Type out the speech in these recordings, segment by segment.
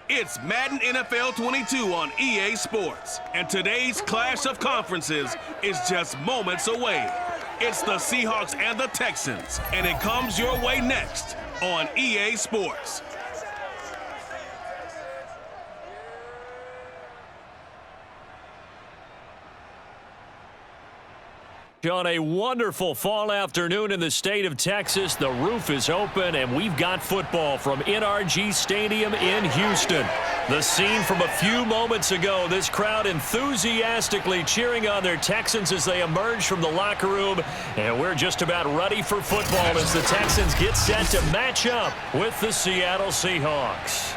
It's Madden NFL 22 on EA Sports, and today's clash of conferences is just moments away. It's the Seahawks and the Texans, and it comes your way next on EA Sports. On a wonderful fall afternoon in the state of Texas, the roof is open and we've got football from NRG Stadium in Houston. The scene from a few moments ago, this crowd enthusiastically cheering on their Texans as they emerge from the locker room, and we're just about ready for football as the Texans get set to match up with the Seattle Seahawks.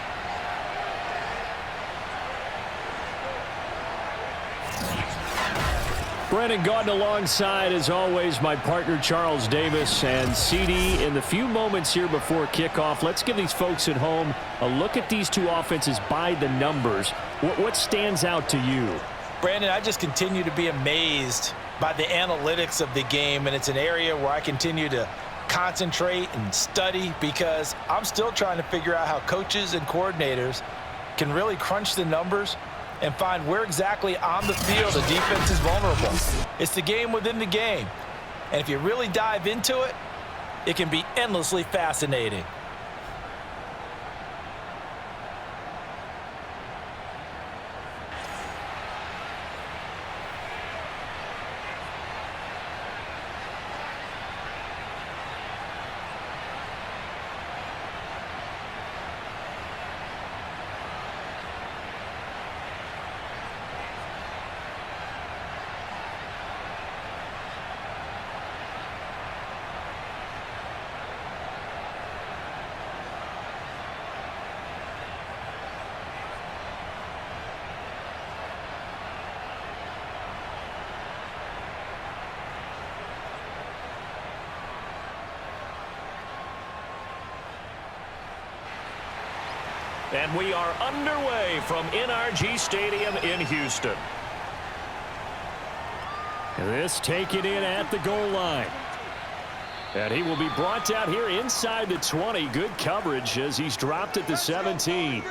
Brandon Gaudin alongside, as always, my partner Charles Davis. And CD, in the few moments here before kickoff, let's give these folks at home a look at these two offenses by the numbers. What stands out to you? Brandon, I just continue to be amazed by the analytics of the game, and it's an area where I continue to concentrate and study because I'm still trying to figure out how coaches and coordinators can really crunch the numbers and find where exactly on the field the defense is vulnerable. It's the game within the game. And if you really dive into it, it can be endlessly fascinating. And we are underway from NRG Stadium in Houston. This taken in at the goal line. And he will be brought down here inside the 20. Good coverage as he's dropped at the 17.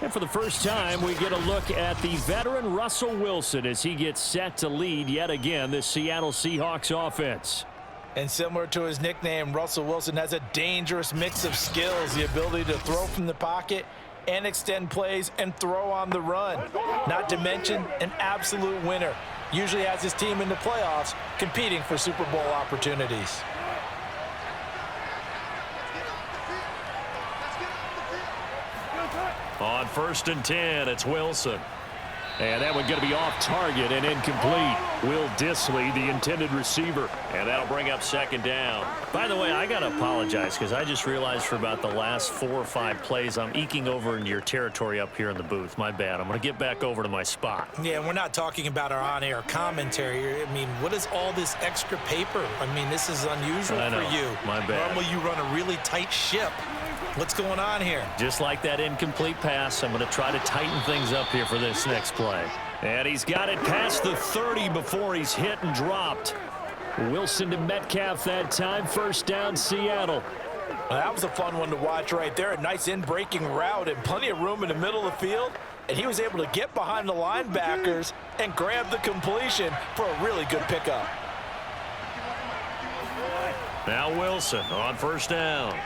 And for the first time, we get a look at the veteran Russell Wilson as he gets set to lead yet again this Seattle Seahawks offense. And similar to his nickname, Russell Wilson has a dangerous mix of skills, the ability to throw from the pocket and extend plays and throw on the run. Not to mention an absolute winner. Usually has his team in the playoffs competing for Super Bowl opportunities. On 1st and 10, it's Wilson. And that one going to be off target and incomplete. Will Dissly, the intended receiver. And that'll bring up 2nd down. By the way, I got to apologize because I just realized for about the last 4 or 5 plays, I'm eking over into your territory up here in the booth. My bad. I'm going to get back over to my spot. Yeah, we're not talking about our on-air commentary. I mean, what is all this extra paper? I mean, this is unusual for you. My bad. Normally you run a really tight ship. What's going on here? Just like that incomplete pass, I'm going to try to tighten things up here for this next play. And he's got it past the 30 before he's hit and dropped. Wilson to Metcalf that time. 1st down, Seattle. Well, that was a fun one to watch right there. A nice in-breaking route and plenty of room in the middle of the field. And he was able to get behind the linebackers and grab the completion for a really good pickup. Now Wilson on 1st down.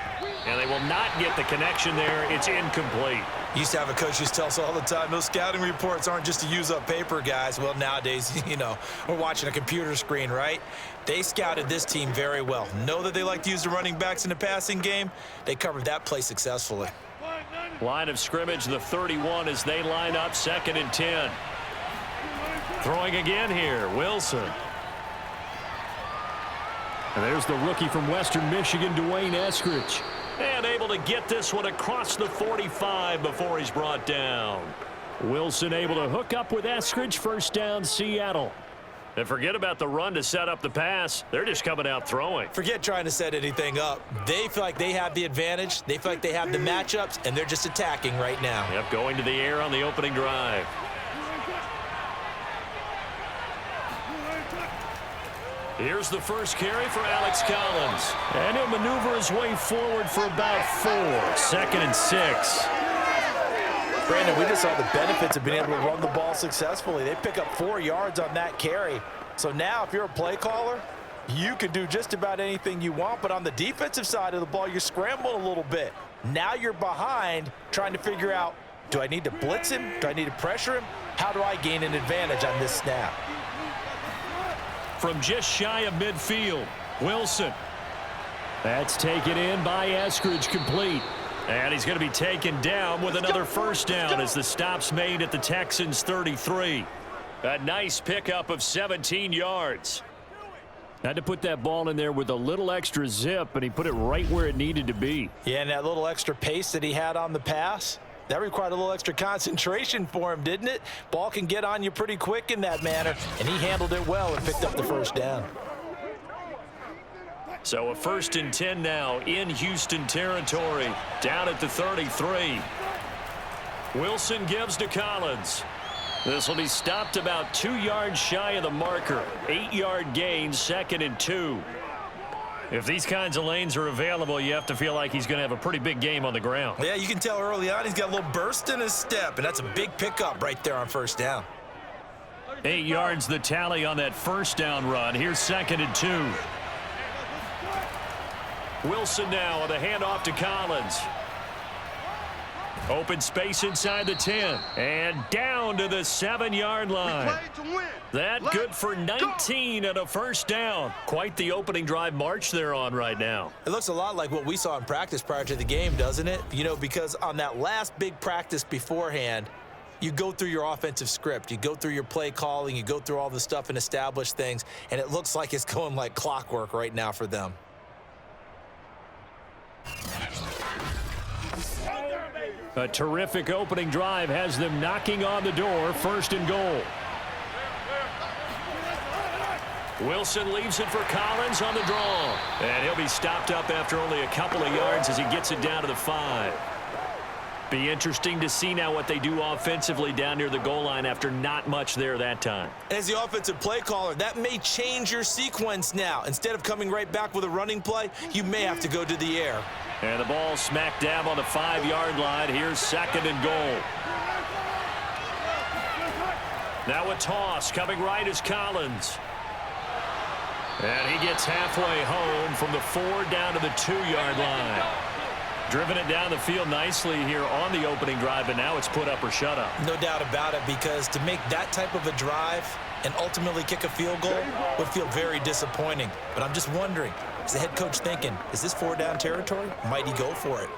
And they will not get the connection there. It's incomplete. Used to have a coach who tells us all the time, those scouting reports aren't just to use up paper, guys. Well, nowadays, you know, we're watching a computer screen, right? They scouted this team very well. Know that they like to use the running backs in the passing game. They covered that play successfully. Line of scrimmage, the 31 as they line up 2nd and 10. Throwing again here, Wilson. And there's the rookie from Western Michigan, Dwayne Eskridge. And able to get this one across the 45 before he's brought down. Wilson able to hook up with Eskridge. 1st down, Seattle. And forget about the run to set up the pass. They're just coming out throwing. Forget trying to set anything up. They feel like they have the advantage. They feel like they have the matchups, and they're just attacking right now. Yep, going to the air on the opening drive. Here's the first carry for Alex Collins. And he'll maneuver his way forward for about 4. 2nd and 6. Brandon, we just saw the benefits of being able to run the ball successfully. They pick up 4 yards on that carry. So now if you're a play caller, you can do just about anything you want, but on the defensive side of the ball, you're scrambling a little bit. Now you're behind trying to figure out, do I need to blitz him? Do I need to pressure him? How do I gain an advantage on this snap? From just shy of midfield, Wilson. That's taken in by Eskridge, complete. And he's going to be taken down with another first down as the stop's made at the Texans' 33. A nice pickup of 17 yards. Had to put that ball in there with a little extra zip, and he put it right where it needed to be. Yeah, and that little extra pace that he had on the pass, that required a little extra concentration for him, didn't it? Ball can get on you pretty quick in that manner, and he handled it well and picked up the first down. So a 1st and 10 now in Houston territory, down at the 33. Wilson gives to Collins. This will be stopped about 2 yards shy of the marker. 8-yard gain, 2nd and 2. If these kinds of lanes are available, you have to feel like he's going to have a pretty big game on the ground. Yeah, you can tell early on he's got a little burst in his step, and that's a big pickup right there on first down. 8 yards the tally on that first down run. Here's 2nd and 2. Wilson now with a handoff to Collins. Open space inside the 10. And down to the 7-yard line. That good for 19 and a first down. Quite the opening drive march they're on right now. It looks a lot like what we saw in practice prior to the game, doesn't it? You know, because on that last big practice beforehand, you go through your offensive script. You go through your play calling. You go through all the stuff and establish things. And it looks like it's going like clockwork right now for them. A terrific opening drive has them knocking on the door. 1st and goal. Wilson leaves it for Collins on the draw. And he'll be stopped up after only a couple of yards as he gets it down to the 5. Be interesting to see now what they do offensively down near the goal line after not much there that time. As the offensive play caller, that may change your sequence now. Instead of coming right back with a running play, you may have to go to the air. And the ball smacked dab on the 5-yard line. Here's 2nd and goal. Now a toss coming right is Collins. And he gets halfway home from the 4 down to the 2-yard line. Driven it down the field nicely here on the opening drive, and now it's put up or shut up. No doubt about it, because to make that type of a drive and ultimately kick a field goal would feel very disappointing. But I'm just wondering, is the head coach thinking, is this 4-down territory? Might he go for it?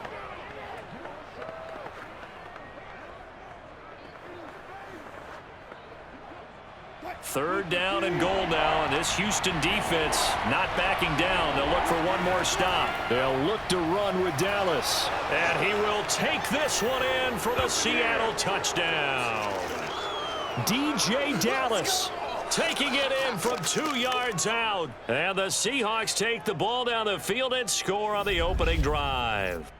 Third down and goal now, and this Houston defense not backing down. They'll look for one more stop. They'll look to run with Dallas. And he will take this one in for the Seattle touchdown. DJ Dallas taking it in from 2 yards out. And the Seahawks take the ball down the field and score on the opening drive.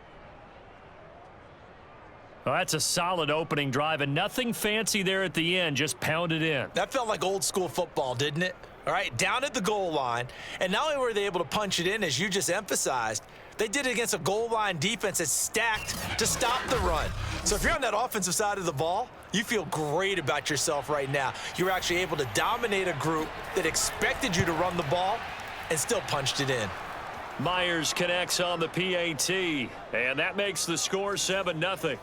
Well, that's a solid opening drive, and nothing fancy there at the end, just pounded in. That felt like old school football, didn't it? All right, down at the goal line, and not only were they able to punch it in, as you just emphasized, they did it against a goal line defense that's stacked to stop the run. So if you're on that offensive side of the ball, you feel great about yourself right now. You're actually able to dominate a group that expected you to run the ball and still punched it in. Myers connects on the PAT, and that makes the score 7-0.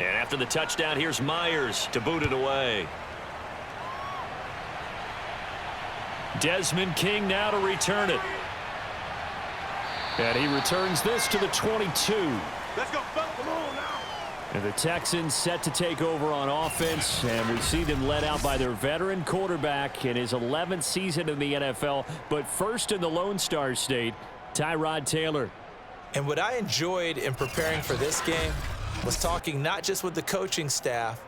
And after the touchdown, here's Myers to boot it away. Desmond King now to return it. And he returns this to the 22. Let's go, come on now. And the Texans set to take over on offense, and we see them led out by their veteran quarterback in his 11th season in the NFL, but first in the Lone Star State, Tyrod Taylor. And what I enjoyed in preparing for this game was talking not just with the coaching staff,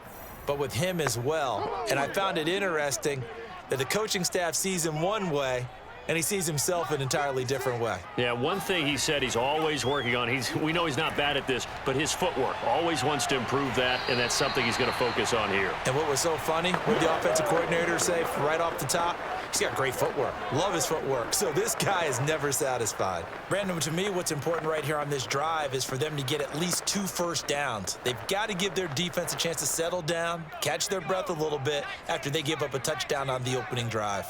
but with him as well. And I found it interesting that the coaching staff sees him one way, and he sees himself an entirely different way. Yeah, one thing he said he's always working on, we know he's not bad at this, but his footwork, always wants to improve that, and that's something he's going to focus on here. And what was so funny, what did the offensive coordinator say right off the top? He's got great footwork. Love his footwork. So this guy is never satisfied. Brandon, to me, what's important right here on this drive is for them to get at least 2 first downs. They've got to give their defense a chance to settle down, catch their breath a little bit after they give up a touchdown on the opening drive.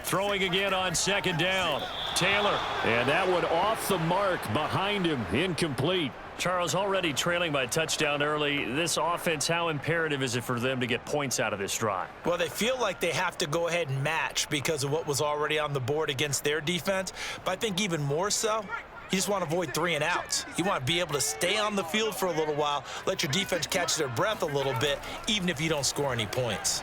Throwing again on second down. Taylor. And that one off the mark behind him. Incomplete. Charles, already trailing by a touchdown early. This offense, how imperative is it for them to get points out of this drive? Well, they feel like they have to go ahead and match because of what was already on the board against their defense. But I think even more so, you just want to avoid 3 and outs. You want to be able to stay on the field for a little while, let your defense catch their breath a little bit, even if you don't score any points.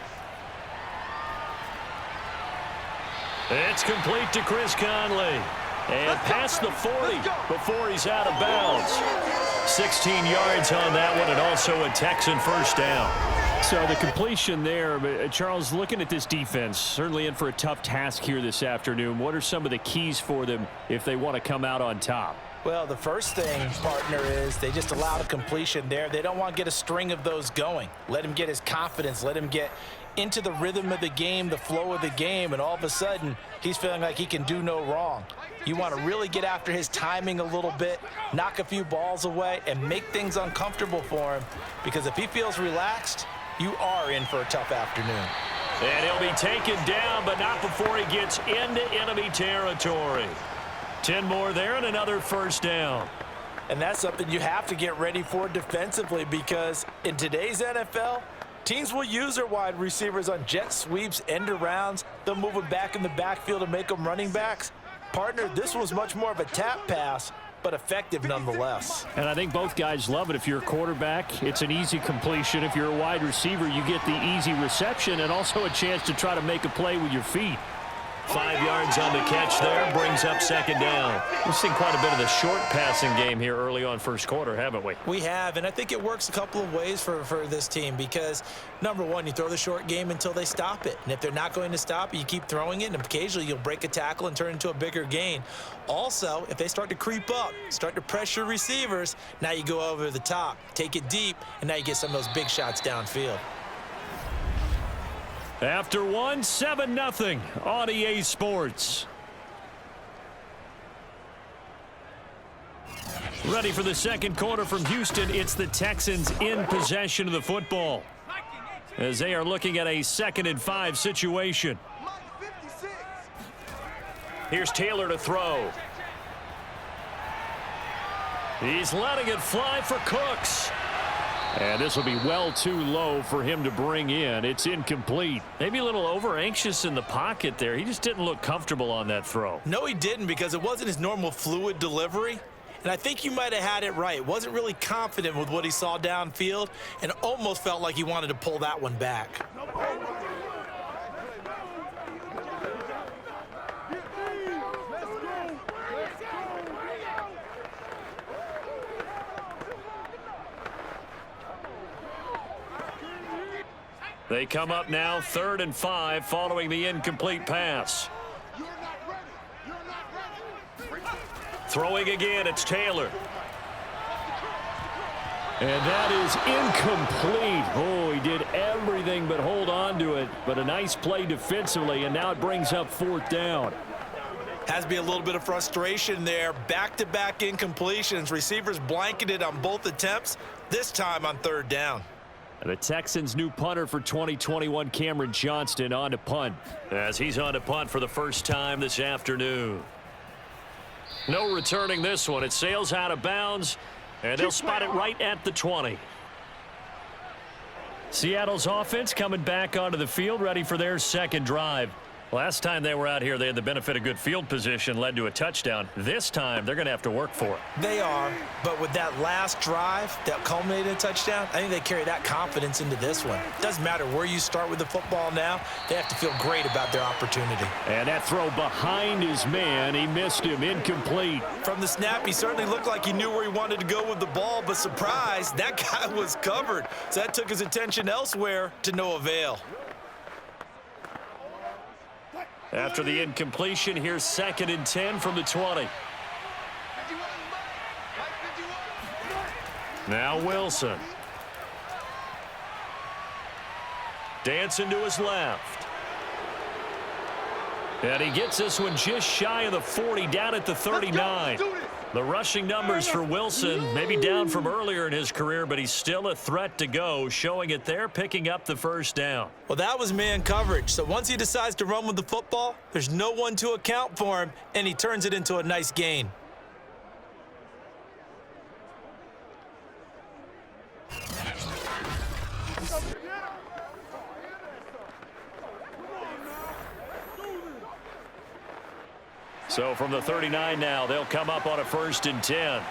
It's complete to Chris Conley. And past the 40 before he's out of bounds. 16 yards on that one, and also a Texan first down. So the completion there, but Charles, looking at this defense, certainly in for a tough task here this afternoon. What are some of the keys for them if they want to come out on top? Well, the first thing, partner, is they just allowed a completion there. They don't want to get a string of those going. Let him get his confidence. Let him get into the rhythm of the game, the flow of the game, and all of a sudden, he's feeling like he can do no wrong. You want to really get after his timing a little bit, knock a few balls away, and make things uncomfortable for him, because if he feels relaxed, you are in for a tough afternoon. And he'll be taken down, but not before he gets into enemy territory. 10 more there and another first down. And that's something you have to get ready for defensively, because in today's NFL, teams will use their wide receivers on jet sweeps, end arounds. They'll move them back in the backfield and make them running backs. Partner, this was much more of a tap pass, but effective nonetheless. And I think both guys love it. If you're a quarterback, it's an easy completion. If you're a wide receiver, you get the easy reception and also a chance to try to make a play with your feet. 5 yards on the catch there, brings up second down. We've seen quite a bit of the short passing game here early on first quarter, haven't we? We have, and I think it works a couple of ways for this team because, number one, you throw the short game until they stop it. And if they're not going to stop it, you keep throwing it, and occasionally you'll break a tackle and turn it into a bigger gain. Also, if they start to creep up, start to pressure receivers, now you go over the top, take it deep, and now you get some of those big shots downfield. After one, 7-0 on EA Sports. Ready for the second quarter from Houston. It's the Texans in possession of the football as they are looking at a 2nd and 5 situation. Here's Taylor to throw. He's letting it fly for Cooks. And this will be well too low for him to bring in. It's incomplete. Maybe a little over-anxious in the pocket there. He just didn't look comfortable on that throw. No, he didn't, because it wasn't his normal fluid delivery. And I think you might have had it right. Wasn't really confident with what he saw downfield and almost felt like he wanted to pull that one back. They come up now 3rd and 5 following the incomplete pass. Throwing again, it's Taylor. And that is incomplete. Oh, he did everything but hold on to it. But a nice play defensively, and now it brings up 4th down. Has to be a little bit of frustration there. Back-to-back incompletions. Receivers blanketed on both attempts, this time on 3rd down. The Texans' new punter for 2021, Cameron Johnston, on to punt. As he's on to punt for the first time this afternoon. No returning this one. It sails out of bounds, and they'll spot it right at the 20. Seattle's offense coming back onto the field, ready for their second drive. Last time they were out here, they had the benefit of good field position, led to a touchdown. This time, they're going to have to work for it. They are, but with that last drive that culminated in a touchdown, I think they carry that confidence into this one. Doesn't matter where you start with the football now, they have to feel great about their opportunity. And that throw behind his man, he missed him, incomplete. From the snap, he certainly looked like he knew where he wanted to go with the ball, but surprise, that guy was covered. So that took his attention elsewhere to no avail. After the incompletion, here's 2nd and 10 from the 20. Now Wilson. Dancing to his left. And he gets this one just shy of the 40, down at the 39. The rushing numbers for Wilson, maybe down from earlier in his career, but he's still a threat to go, showing it there, picking up the first down. Well, that was man coverage, so once he decides to run with the football, there's no one to account for him, and he turns it into a nice gain. So from the 39 now, they'll come up on a 1st and 10.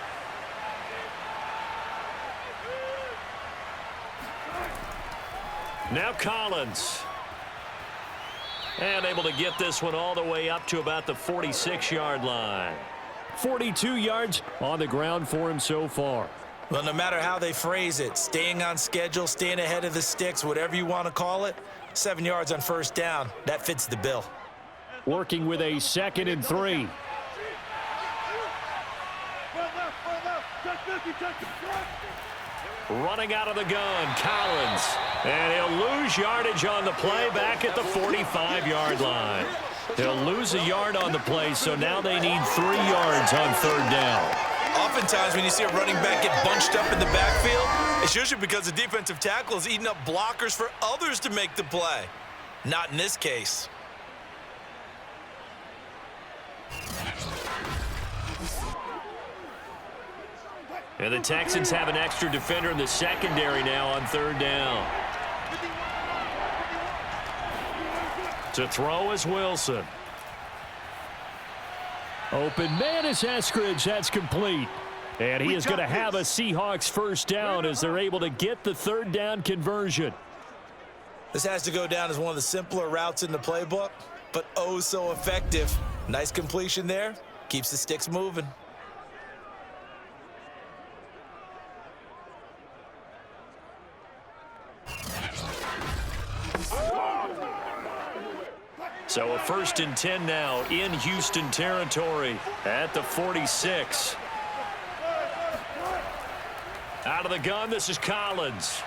Now Collins. And able to get this one all the way up to about the 46-yard line. 42 yards on the ground for him so far. Well, no matter how they phrase it, staying on schedule, staying ahead of the sticks, whatever you want to call it, 7 yards on 1st down, that fits the bill. Working with a 2nd and 3. Running out of the gun, Collins. And he'll lose yardage on the play back at the 45-yard line. He'll lose a yard on the play, so now they need 3 yards on 3rd down. Oftentimes when you see a running back get bunched up in the backfield, it's usually because the defensive tackle is eating up blockers for others to make the play. Not in this case. And the Texans have an extra defender in the secondary now on 3rd down. To throw is Wilson. Open man is Eskridge. That's complete. And he is going to have a Seahawks 1st down as they're able to get the 3rd down conversion. This has to go down as one of the simpler routes in the playbook, but oh so effective. Nice completion there. Keeps the sticks moving. So a 1st and 10 now in Houston territory at the 46. Out of the gun, this is Collins.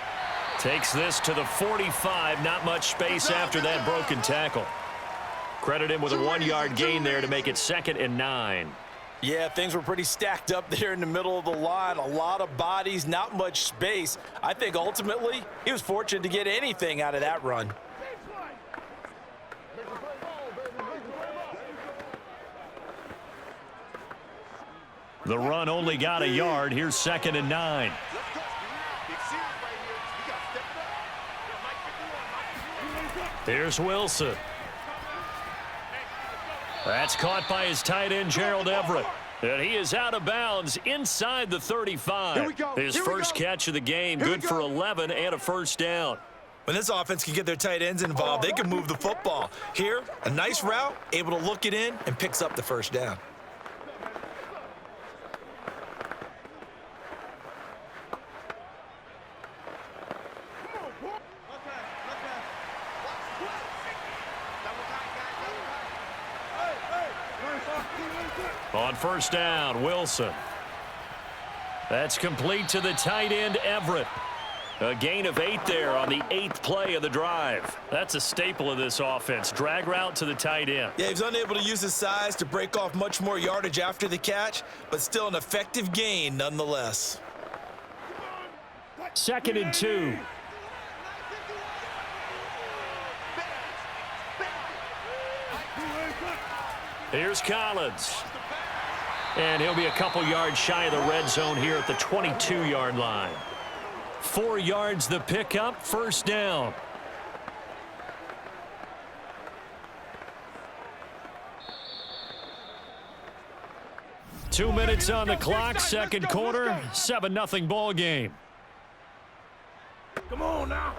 Takes this to the 45. Not much space after that broken tackle. Credit him with a 1-yard gain there to make it 2nd and 9. Yeah, things were pretty stacked up there in the middle of the line. A lot of bodies, not much space. I think ultimately he was fortunate to get anything out of that run. The run only got a yard. Here's 2nd and 9. Here's Wilson. That's caught by his tight end, Gerald Everett. And he is out of bounds inside the 35. His first catch of the game, good for 11 and a 1st down. When this offense can get their tight ends involved, they can move the football. Here, a nice route, able to look it in, and picks up the 1st down. On 1st down, Wilson. That's complete to the tight end, Everett. A gain of 8 there on the 8th play of the drive. That's a staple of this offense. Drag route to the tight end. Yeah, he's unable to use his size to break off much more yardage after the catch, but still an effective gain nonetheless. 2nd and 2. Here's Collins. And he'll be a couple yards shy of the red zone here at the 22-yard line. 4 yards the pickup, 1st down. 2 minutes on the clock, second quarter, 7-0 ball game. Come on now.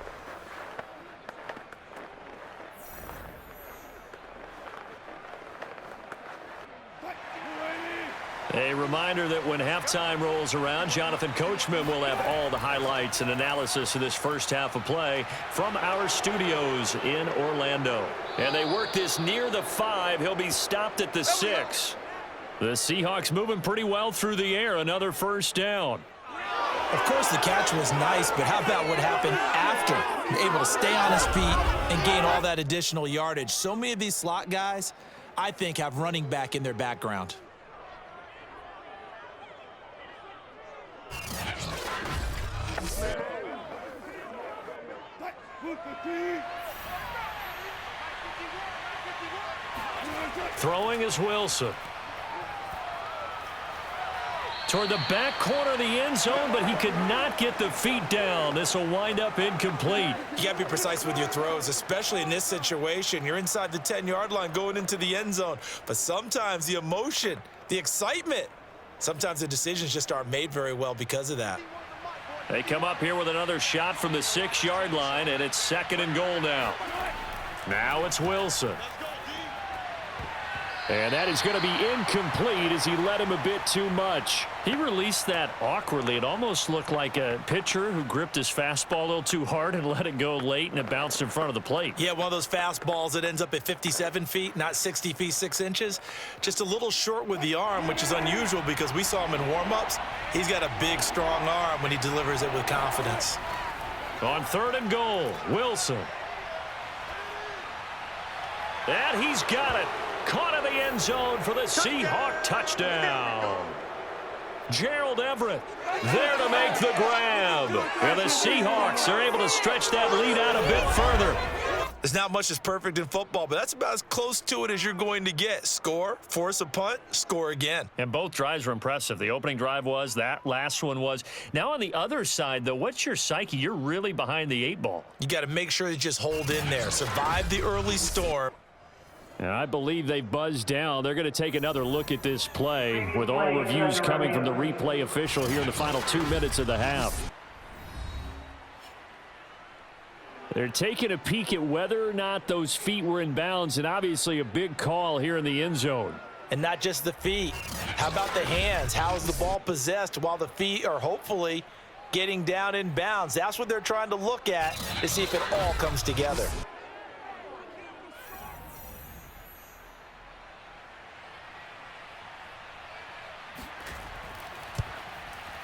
A reminder that when halftime rolls around, Jonathan Coachman will have all the highlights and analysis of this first half of play from our studios in Orlando. And they work this near the 5. He'll be stopped at the 6. The Seahawks moving pretty well through the air. Another first down. Of course, the catch was nice, but how about what happened after? Able to stay on his feet and gain all that additional yardage. So many of these slot guys, I think, have running back in their background. Throwing is Wilson. Toward the back corner of the end zone, but he could not get the feet down. This will wind up incomplete. You got to be precise with your throws, especially in this situation. You're inside the 10-yard line going into the end zone. But sometimes the emotion, the excitement, sometimes the decisions just aren't made very well because of that. They come up here with another shot from the 6-yard line, and it's 2nd and goal now. Now it's Wilson. And that is going to be incomplete as he led him a bit too much. He released that awkwardly. It almost looked like a pitcher who gripped his fastball a little too hard and let it go late, and it bounced in front of the plate. Yeah, one of those fastballs that ends up at 57 feet, not 60 feet 6 inches. Just a little short with the arm, which is unusual because we saw him in warm-ups. He's got a big, strong arm when he delivers it with confidence. On 3rd and goal, Wilson. And he's got it. Caught in the end zone for the Seahawk touchdown. Gerald Everett there to make the grab. And the Seahawks are able to stretch that lead out a bit further. There's not much that's perfect in football, but that's about as close to it as you're going to get. Score, force a punt, score again. And both drives were impressive. The opening drive was, that last one was. Now on the other side, though, what's your psyche? You're really behind the 8 ball. You got to make sure you just hold in there. Survive the early storm. And I believe they've buzzed down. They're going to take another look at this play with all reviews coming from the replay official here in the final 2 minutes of the half. They're taking a peek at whether or not those feet were in bounds, and obviously a big call here in the end zone. And not just the feet. How about the hands? How is the ball possessed while the feet are hopefully getting down in bounds? That's what they're trying to look at to see if it all comes together.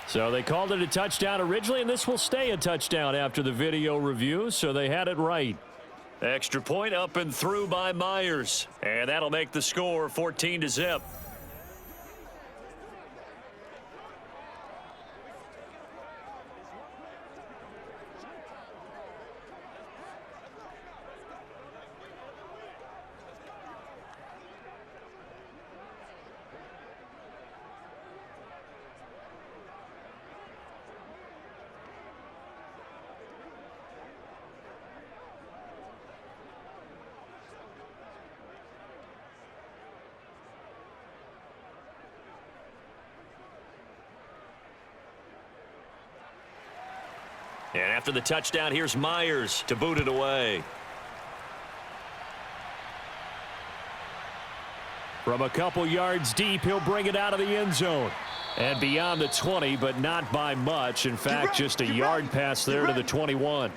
So they called it a touchdown originally, and this will stay a touchdown after the video review, so they had it right. Extra point up and through by Myers, and that'll make the score 14-0. And after the touchdown, here's Myers to boot it away. From a couple yards deep, he'll bring it out of the end zone. And beyond the 20, but not by much. In fact, just a yard pass there to the 21.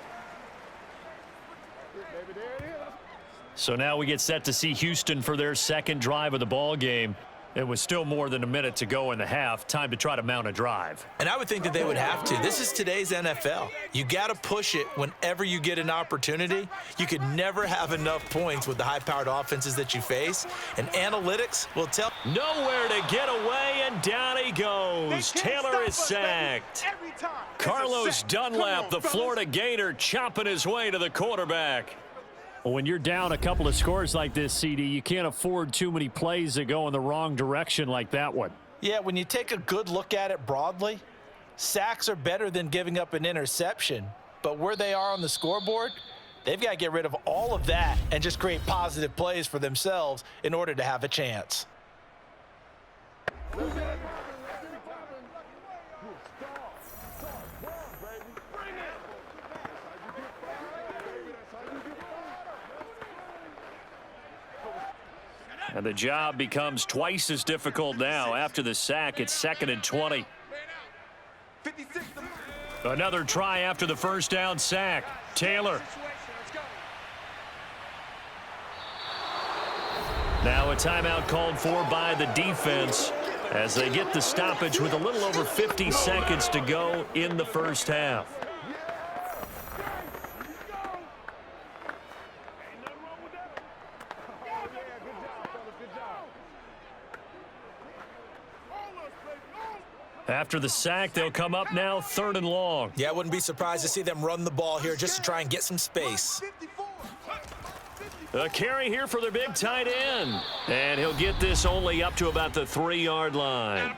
So now we get set to see Houston for their second drive of the ball game. It was still more than a minute to go in the half. Time to try to mount a drive. And I would think that they would have to. This is today's NFL. You got to push it whenever you get an opportunity. You could never have enough points with the high-powered offenses that you face. And analytics will tell. Nowhere to get away, and down he goes. Taylor is sacked. Carlos Dunlap, the Florida Gator, chopping his way to the quarterback. When you're down a couple of scores like this, CD, you can't afford too many plays that go in the wrong direction like that one. Yeah, when you take a good look at it broadly, sacks are better than giving up an interception. But where they are on the scoreboard, they've got to get rid of all of that and just create positive plays for themselves in order to have a chance. And the job becomes twice as difficult now. After the sack, it's 2nd and 20. Another try after the first down sack. Taylor. Now a timeout called for by the defense as they get the stoppage with a little over 50 seconds to go in the first half. After the sack, they'll come up now 3rd and long. Yeah, I wouldn't be surprised to see them run the ball here just to try and get some space. A carry here for their big tight end. And he'll get this only up to about the 3-yard line.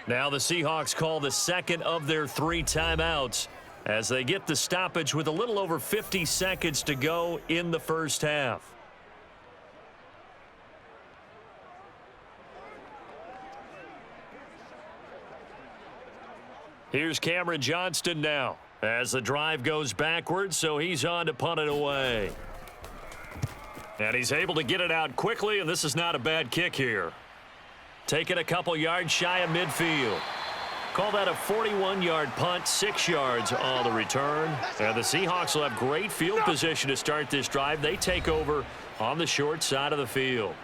Now the Seahawks call the second of their 3 timeouts as they get the stoppage with a little over 50 seconds to go in the first half. Here's Cameron Johnston now as the drive goes backwards, so he's on to punt it away. And he's able to get it out quickly, and this is not a bad kick here. Taking a couple yards shy of midfield. Call that a 41-yard punt, 6 yards on the return. And the Seahawks will have great field position to start this drive. They take over on the short side of the field.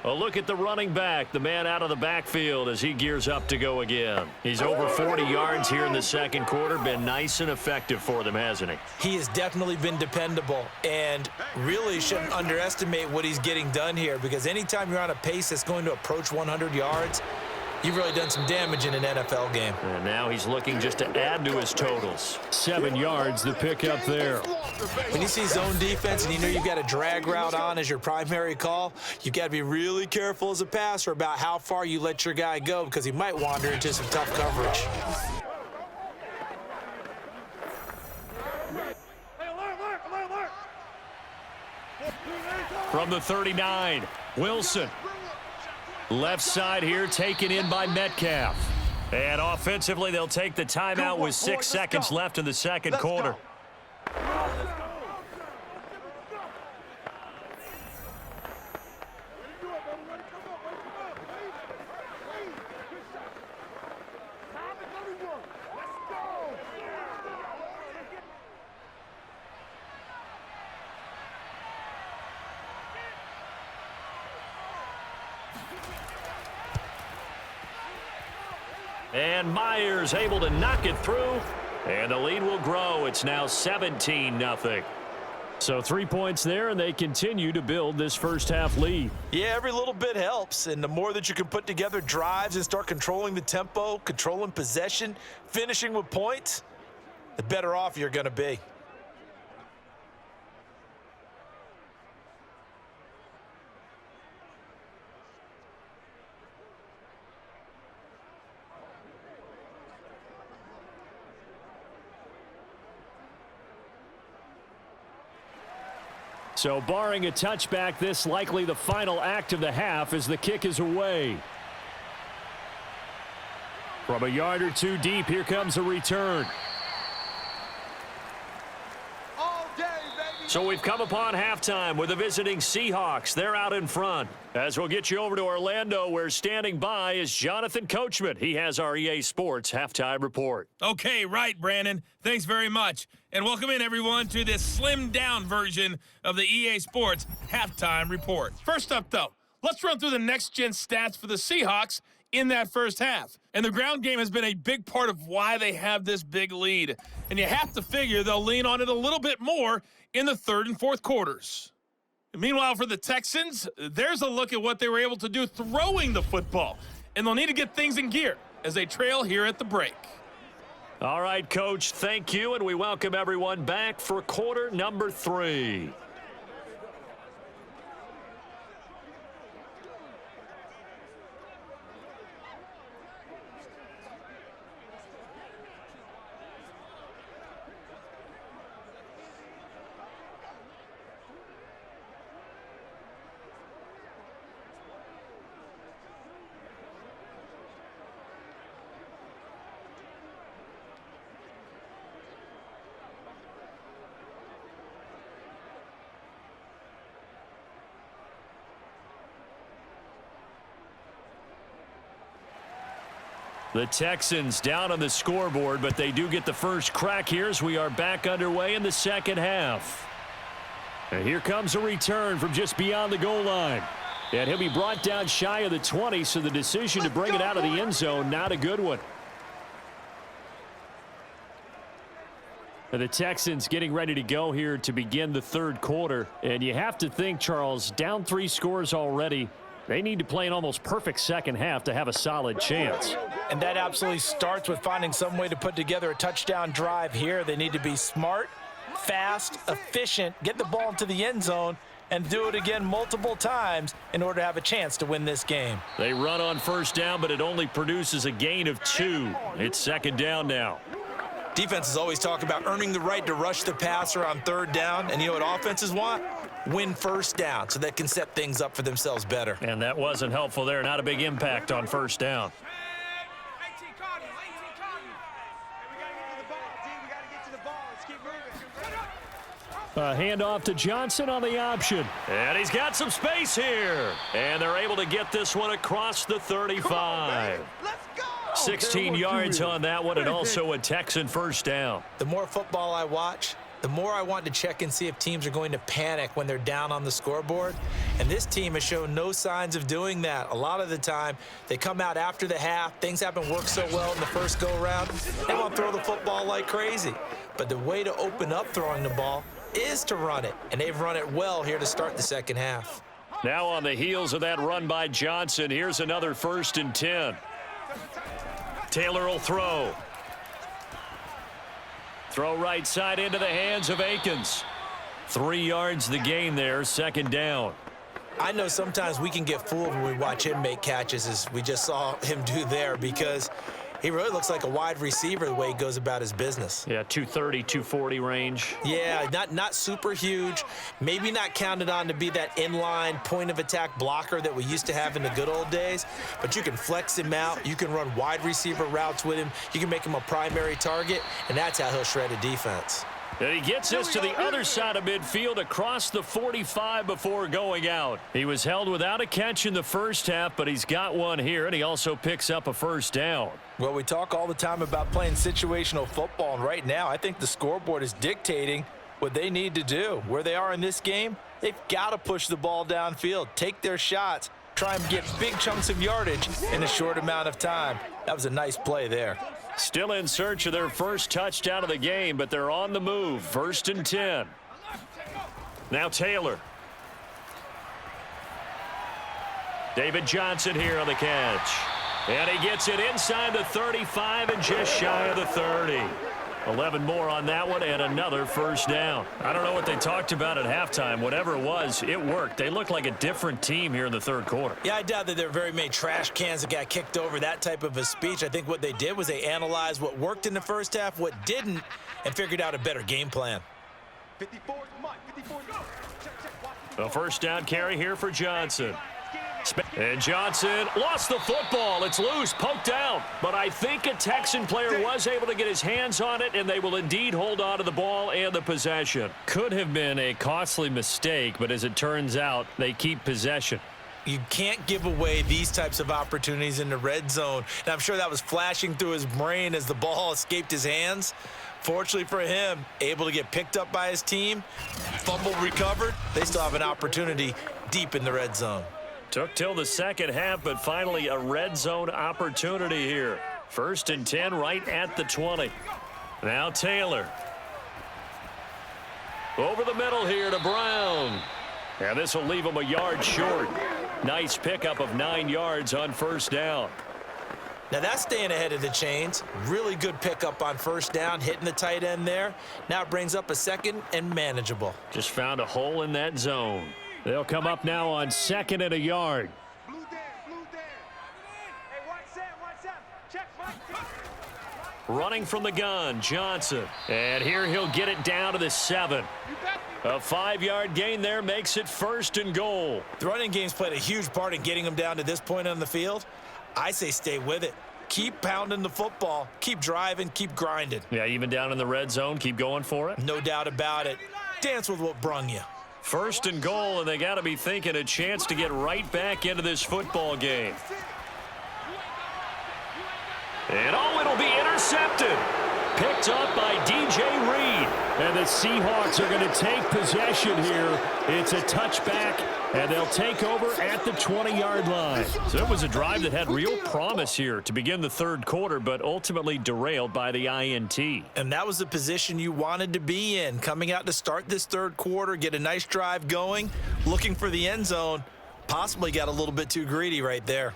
A look at the running back, the man out of the backfield as he gears up to go again. He's over 40 yards here in the second quarter. Been nice and effective for them, hasn't he? He has definitely been dependable and really shouldn't underestimate what he's getting done here, because anytime you're on a pace that's going to approach 100 yards, you've really done some damage in an NFL game. And now he's looking just to add to his totals. 7 yards, the pickup there. When you see zone defense and you know you've got a drag route on as your primary call, you've got to be really careful as a passer about how far you let your guy go, because he might wander into some tough coverage. From the 39, Wilson. Left side here taken in by Metcalf. And offensively, they'll take the timeout with 6 seconds left in the second quarter. And Myers able to knock it through, and the lead will grow. It's now 17-0. So 3 points there, and they continue to build this first half lead. Yeah, every little bit helps, and the more that you can put together drives and start controlling the tempo, controlling possession, finishing with points, the better off you're going to be. So barring a touchback, this likely the final act of the half as the kick is away. From a yard or two deep, here comes a return. So we've come upon halftime with the visiting Seahawks. They're out in front. As we'll get you over to Orlando, where standing by is Jonathan Coachman. He has our EA Sports halftime report. Okay, right, Brandon. Thanks very much. And welcome in, everyone, to this slimmed-down version of the EA Sports halftime report. First up, though, let's run through the next-gen stats for the Seahawks in that first half. And the ground game has been a big part of why they have this big lead. And you have to figure they'll lean on it a little bit more in the third and fourth quarters. Meanwhile, for the Texans, there's a look at what they were able to do throwing the football. And they'll need to get things in gear as they trail here at the break. All right, Coach, thank you, and we welcome everyone back for quarter number 3. The Texans down on the scoreboard, but they do get the first crack here as we are back underway in the second half. And here comes a return from just beyond the goal line. And he'll be brought down shy of the 20, so the decision to bring it out of the end zone, not a good one. And the Texans getting ready to go here to begin the third quarter. And you have to think, Charles, down 3 scores already. They need to play an almost perfect second half to have a solid chance. And that absolutely starts with finding some way to put together a touchdown drive here. They need to be smart, fast, efficient, get the ball into the end zone, and do it again multiple times in order to have a chance to win this game. They run on first down, but it only produces a gain of 2. It's second down now. Defenses always talk about earning the right to rush the passer on third down, and you know what offenses want? Win first down so they can set things up for themselves better. And that wasn't helpful there. Not a big impact on first down. A handoff to Johnson on the option. And he's got some space here. And they're able to get this one across the 35. 16 yards on that one, and also a Texan first down. The more football I watch, the more I want to check and see if teams are going to panic when they're down on the scoreboard. And this team has shown no signs of doing that. A lot of the time, they come out after the half. Things haven't worked so well in the first go-around. They want to throw the football like crazy. But the way to open up throwing the ball is to run it. And they've run it well here to start the second half. Now on the heels of that run by Johnson, here's another 1st and 10. Taylor will throw. Throw right side into the hands of Akins. 3 yards the gain there, second down. I know sometimes we can get fooled when we watch him make catches, as we just saw him do there, because he really looks like a wide receiver the way he goes about his business. Yeah, 230, 240 range. Yeah, not super huge. Maybe not counted on to be that inline point-of-attack blocker that we used to have in the good old days. But you can flex him out. You can run wide receiver routes with him. You can make him a primary target, and that's how he'll shred a defense. And he gets this to the other side of midfield across the 45 before going out. He was held without a catch in the first half, but he's got one here, and he also picks up a first down. Well, we talk all the time about playing situational football, and right now I think the scoreboard is dictating what they need to do. Where they are in this game, they've got to push the ball downfield, take their shots, try and get big chunks of yardage in a short amount of time. That was a nice play there. Still in search of their first touchdown of the game, but they're on the move. 1st and 10. Now Taylor. David Johnson here on the catch. And he gets it inside the 35 and just shy of the 30. 11 more on that one and another first down. I don't know what they talked about at halftime. Whatever it was, it worked. They look like a different team here in the third quarter. Yeah, I doubt that there were very many trash cans that got kicked over, that type of a speech. I think what they did was they analyzed what worked in the first half, what didn't, and figured out a better game plan. 54, come on, 54, go. Check, A first down carry here for Johnson. And Johnson lost the football. It's loose, poked out. But I think a Texan player was able to get his hands on it, and they will indeed hold on to the ball and the possession. Could have been a costly mistake, but as it turns out, they keep possession. You can't give away these types of opportunities in the red zone. And I'm sure that was flashing through his brain as the ball escaped his hands. Fortunately for him, able to get picked up by his team, fumble recovered. They still have an opportunity deep in the red zone. Took till the second half, but finally a red zone opportunity here. 1st and 10 right at the 20. Now Taylor. Over the middle here to Brown. And this will leave him a yard short. Nice pickup of 9 yards on first down. Now that's staying ahead of the chains. Really good pickup on first down, hitting the tight end there. Now it brings up a second and manageable. Just found a hole in that zone. They'll come up now on 2nd and a yard. blue there. Hey, watch that. Check, Mike. Running from the gun, Johnson. And here he'll get it down to the 7. A 5-yard gain there makes it 1st and goal. The running game's played a huge part in getting them down to this point on the field. I say stay with it. Keep pounding the football. Keep driving. Keep grinding. Yeah, even down in the red zone, keep going for it. No doubt about it. Dance with what brung you. 1st and goal, and they got to be thinking a chance to get right back into this football game. And it'll be intercepted. Picked up by DJ Reed. And the Seahawks are going to take possession here. It's a touchback, and they'll take over at the 20-yard line. So it was a drive that had real promise here to begin the third quarter, but ultimately derailed by the INT. And that was the position you wanted to be in, coming out to start this third quarter, get a nice drive going, looking for the end zone. Possibly got a little bit too greedy right there.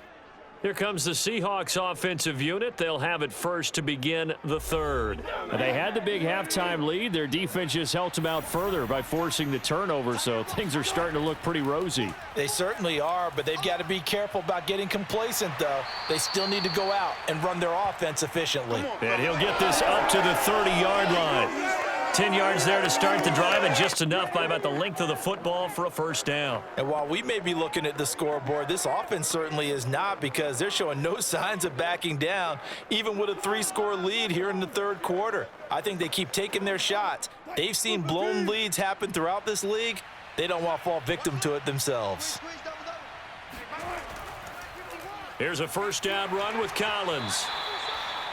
Here comes the Seahawks offensive unit. They'll have it first to begin the third. And they had the big halftime lead. Their defense just helped them out further by forcing the turnover, so things are starting to look pretty rosy. They certainly are, but they've got to be careful about getting complacent, though. They still need to go out and run their offense efficiently. And he'll get this up to the 30-yard line. 10 yards there to start the drive, and just enough by about the length of the football for a first down. And while we may be looking at the scoreboard, this offense certainly is not, because they're showing no signs of backing down, even with a 3-score lead here in the third quarter. I think they keep taking their shots. They've seen blown leads happen throughout this league. They don't want to fall victim to it themselves. Here's a first down run with Collins.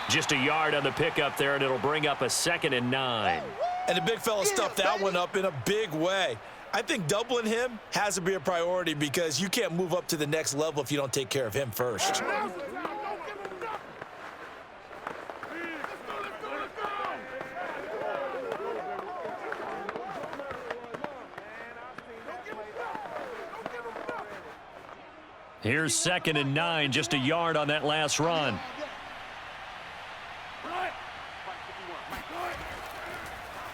Just a yard on the pickup there, and it'll bring up a 2nd and 9. And the big fella stuffed that one up in a big way. I think doubling him has to be a priority, because you can't move up to the next level if you don't take care of him first. Here's 2nd and 9, just a yard on that last run.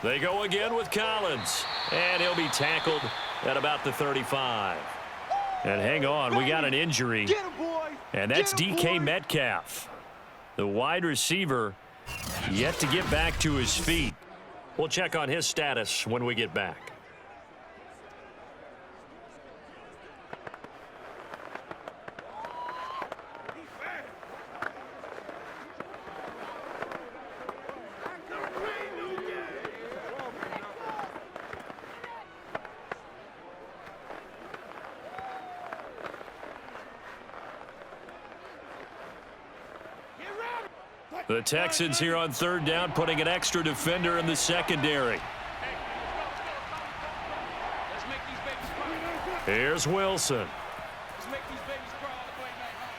They go again with Collins, and he'll be tackled at about the 35. And hang on, we got an injury, and that's DK Metcalf. The wide receiver yet to get back to his feet. We'll check on his status when we get back. The Texans here on third down, putting an extra defender in the secondary. Here's Wilson.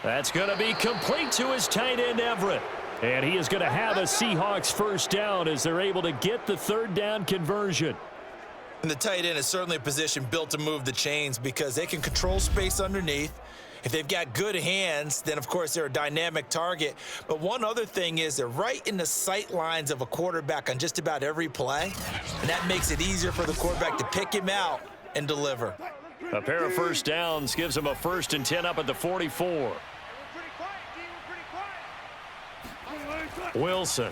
That's going to be complete to his tight end, Everett. And he is going to have a Seahawks first down as they're able to get the third down conversion. And the tight end is certainly a position built to move the chains, because they can control space underneath. If they've got good hands, then, of course, they're a dynamic target. But one other thing is they're right in the sight lines of a quarterback on just about every play, and that makes it easier for the quarterback to pick him out and deliver. A pair of first downs gives them a 1st and 10 up at the 44. Wilson.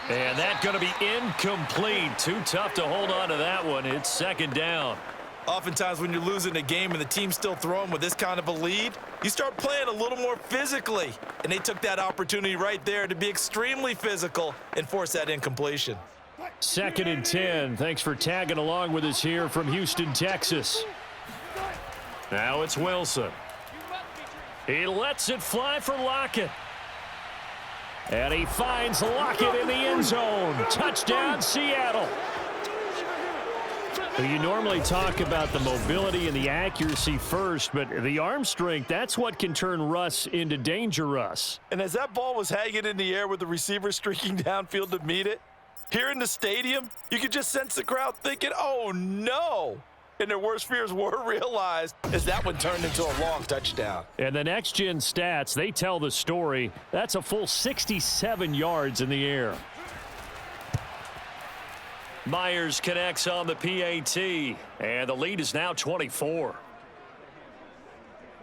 And that's going to be incomplete. Too tough to hold on to that one. It's 2nd down. Oftentimes when you're losing a game and the team's still throwing with this kind of a lead, you start playing a little more physically. And they took that opportunity right there to be extremely physical and force that incompletion. 2nd and 10. Thanks for tagging along with us here from Houston, Texas. Now it's Wilson. He lets it fly for Lockett. And he finds Lockett in the end zone. Touchdown, Seattle. Well, you normally talk about the mobility and the accuracy first, but the arm strength, that's what can turn Russ into danger Russ. And as that ball was hanging in the air with the receiver streaking downfield to meet it, here in the stadium, you could just sense the crowd thinking, oh, no. And their worst fears were realized as that one turned into a long touchdown. And the next-gen stats, they tell the story. That's a full 67 yards in the air. Myers connects on the PAT, and the lead is now 24.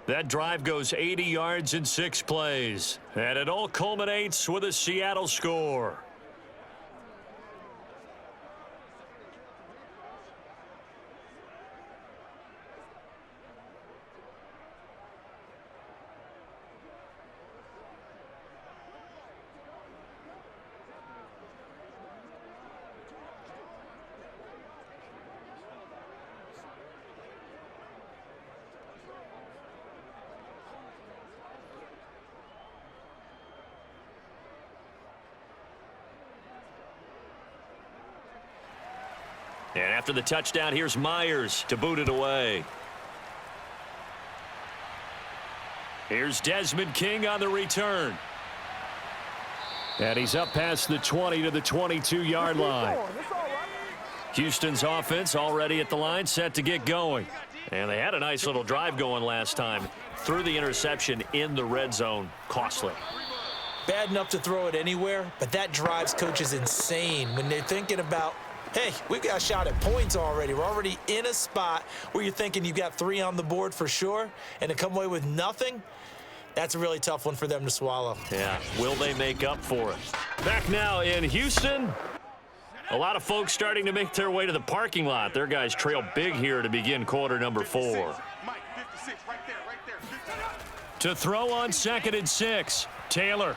That drive goes 80 yards in 6 plays, and it all culminates with a Seattle score. And after the touchdown, here's Myers to boot it away. Here's Desmond King on the return. And he's up past the 20 to the 22-yard line. Houston's offense already at the line, set to get going. And they had a nice little drive going last time. Threw the interception in the red zone. Costly. Bad enough to throw it anywhere, but that drives coaches insane when they're thinking about, hey, we've got a shot at points already. We're already in a spot where you're thinking you've got 3 on the board for sure, and to come away with nothing, that's a really tough one for them to swallow. Yeah, will they make up for it? Back now in Houston. A lot of folks starting to make their way to the parking lot. Their guys trail big here to begin quarter number 4. To throw on 2nd and 6, Taylor.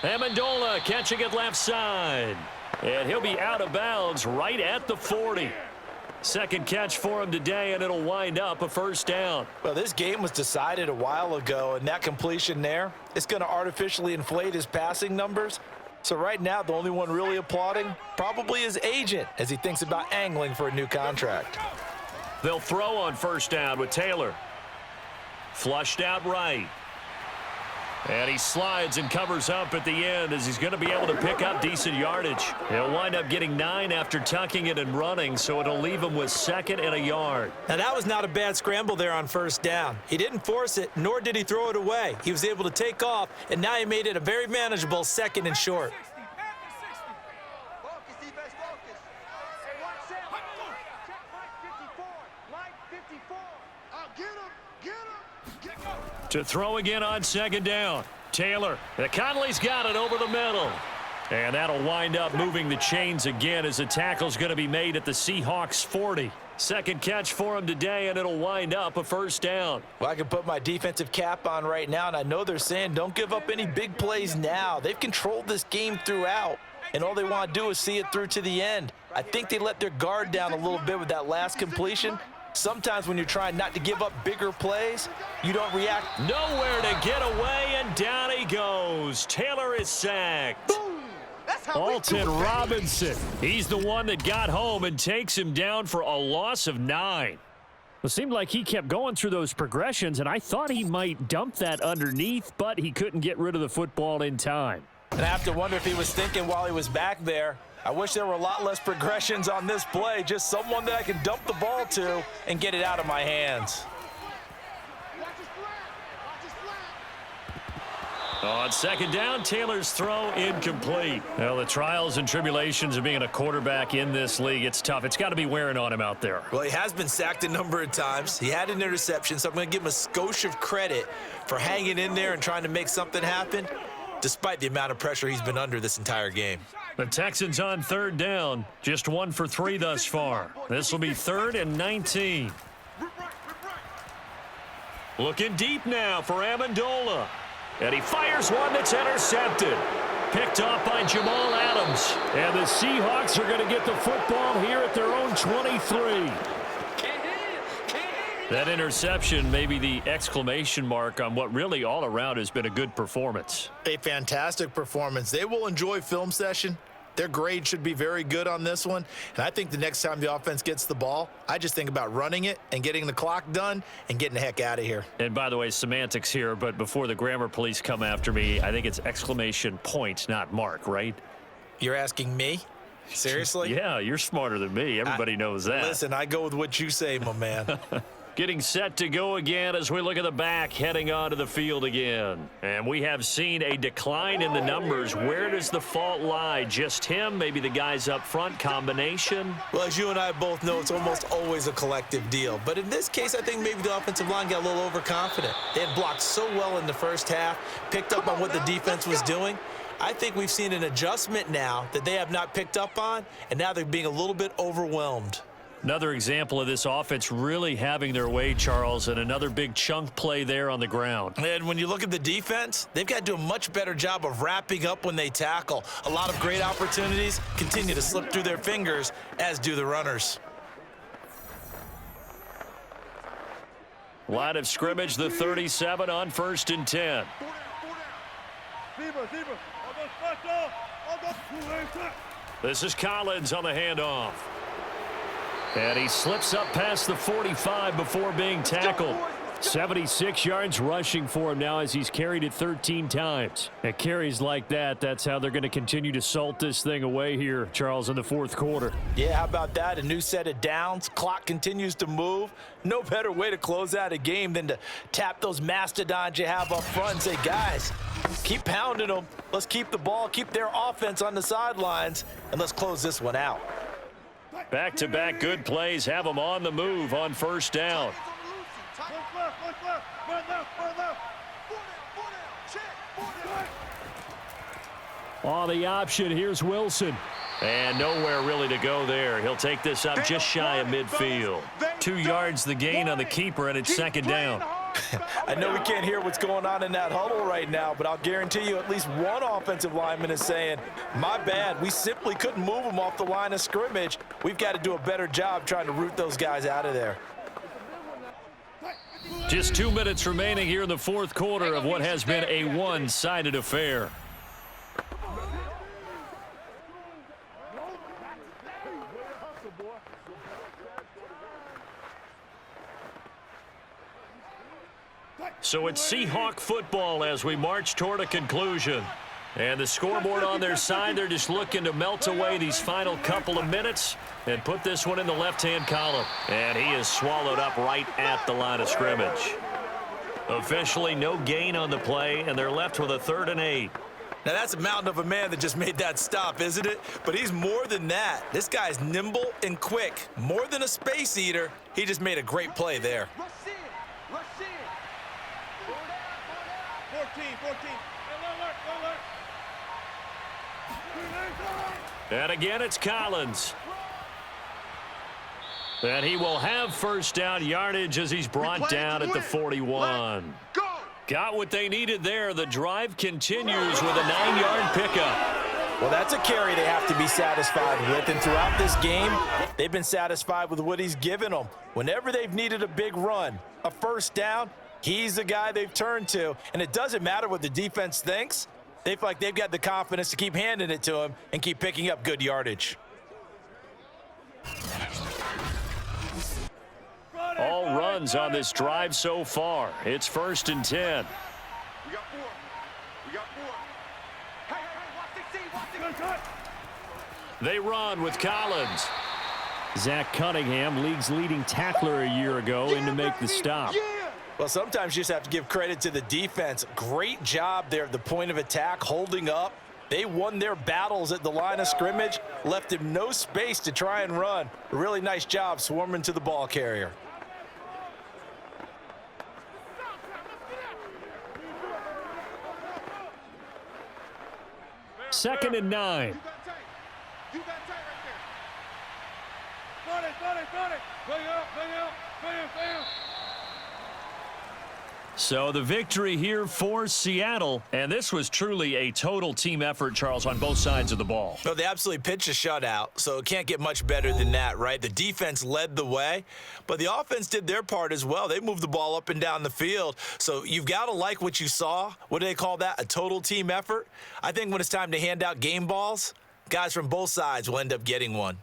Amendola catching it left side. And he'll be out of bounds right at the 40. Second catch for him today, and it'll wind up a first down. Well, this game was decided a while ago, and that completion there is going to artificially inflate his passing numbers. So right now, the only one really applauding probably his agent as he thinks about angling for a new contract. They'll throw on first down with Taylor. Flushed out right. And he slides and covers up at the end as he's going to be able to pick up decent yardage. He'll wind up getting 9 after tucking it and running, so it'll leave him with 2nd and a yard. Now, that was not a bad scramble there on first down. He didn't force it, nor did he throw it away. He was able to take off, and now he made it a very manageable 2nd and short. Focus, defense, focus. Hey, watch Sam. Check line 54. Get him, get him, get him. To throw again on 2nd down. Taylor. Conley's got it over the middle. And that'll wind up moving the chains again as the tackle's going to be made at the Seahawks 40. Second catch for him today, and it'll wind up a first down. Well, I can put my defensive cap on right now, and I know they're saying don't give up any big plays now. They've controlled this game throughout, and all they want to do is see it through to the end. I think they let their guard down a little bit with that last completion. Sometimes when you're trying not to give up bigger plays, you don't react. Nowhere to get away, and down he goes. Taylor is sacked. Alton Robinson. He's the one that got home and takes him down for a loss of 9. It seemed like he kept going through those progressions, and I thought he might dump that underneath, but he couldn't get rid of the football in time. And I have to wonder if he was thinking while he was back there, I wish there were a lot less progressions on this play, just someone that I can dump the ball to and get it out of my hands. On 2nd down, Taylor's throw incomplete. Well, the trials and tribulations of being a quarterback in this league, it's tough. It's got to be wearing on him out there. Well, he has been sacked a number of times. He had an interception, so I'm going to give him a skosh of credit for hanging in there and trying to make something happen, despite the amount of pressure he's been under this entire game. The Texans on 3rd down, just 1 for 3 thus far. This will be 3rd and 19. Looking deep now for Amendola. And he fires one that's intercepted. Picked off by Jamal Adams. And the Seahawks are going to get the football here at their own 23. That interception may be the exclamation mark on what really all around has been a good performance. A fantastic performance. They will enjoy film session. Their grade should be very good on this one. And I think the next time the offense gets the ball, I just think about running it and getting the clock done and getting the heck out of here. And by the way, semantics here, but before the grammar police come after me, I think it's exclamation point, not mark, right? You're asking me? Seriously? Yeah, you're smarter than me. Everybody knows that. Listen, I go with what you say, my man. Getting set to go again as we look at the back, heading onto the field again. And we have seen a decline in the numbers. Where does the fault lie? Just him? Maybe the guys up front? Combination? Well, as you and I both know, it's almost always a collective deal. But in this case, I think maybe the offensive line got a little overconfident. They had blocked so well in the first half, picked up on what the defense was doing. I think we've seen an adjustment now that they have not picked up on, and now they're being a little bit overwhelmed. Another example of this offense really having their way, Charles, and another big chunk play there on the ground. And when you look at the defense, they've got to do a much better job of wrapping up when they tackle. A lot of great opportunities continue to slip through their fingers, as do the runners. Line of scrimmage, the 37 on 1st and 10. This is Collins on the handoff. And he slips up past the 45 before being tackled. 76 yards rushing for him now as he's carried it 13 times. At carries like that, that's how they're going to continue to salt this thing away here, Charles, in the fourth quarter. Yeah, how about that? A new set of downs. Clock continues to move. No better way to close out a game than to tap those mastodons you have up front and say, guys, keep pounding them. Let's keep the ball, keep their offense on the sidelines, and let's close this one out. Back-to-back good plays have them on the move on first down. On the option, here's Wilson. And nowhere really to go there. He'll take this up just shy of midfield. 2 yards the gain on the keeper, and it's second down. I know we can't hear what's going on in that huddle right now, but I'll guarantee you at least one offensive lineman is saying, my bad, we simply couldn't move them off the line of scrimmage. We've got to do a better job trying to root those guys out of there. Just 2 minutes remaining here in the fourth quarter of what has been a one-sided affair. So it's Seahawk football as we march toward a conclusion. And the scoreboard on their side, they're just looking to melt away these final couple of minutes and put this one in the left-hand column. And he is swallowed up right at the line of scrimmage. Officially no gain on the play, and they're left with a 3rd and 8. Now, that's a mountain of a man that just made that stop, isn't it? But he's more than that. This guy's nimble and quick. More than a space eater. He just made a great play there. 14. And again, it's Collins. And he will have first down yardage as he's brought down at the 41. Got what they needed there. The drive continues with a 9-yard pickup. Well, that's a carry they have to be satisfied with. And throughout this game, they've been satisfied with what he's given them. Whenever they've needed a big run, a first down, he's the guy they've turned to. And it doesn't matter what the defense thinks. They feel like they've got the confidence to keep handing it to him and keep picking up good yardage. All runs on this drive so far. It's 1st and 10. We got 4. Hey, watch 16. They run with Collins. Zach Cunningham, league's leading tackler a year ago, in to make the stop. Well, sometimes you just have to give credit to the defense. Great job there at the point of attack, holding up. They won their battles at the line of scrimmage, left him no space to try and run. A really nice job swarming to the ball carrier. Second and 9. You got tight right there. Got it. Bring up. So the victory here for Seattle. And this was truly a total team effort, Charles, on both sides of the ball. No, they absolutely pitched a shutout, so it can't get much better than that, right? The defense led the way, but the offense did their part as well. They moved the ball up and down the field, so you've got to like what you saw. What do they call that? A total team effort? I think when it's time to hand out game balls, guys from both sides will end up getting one.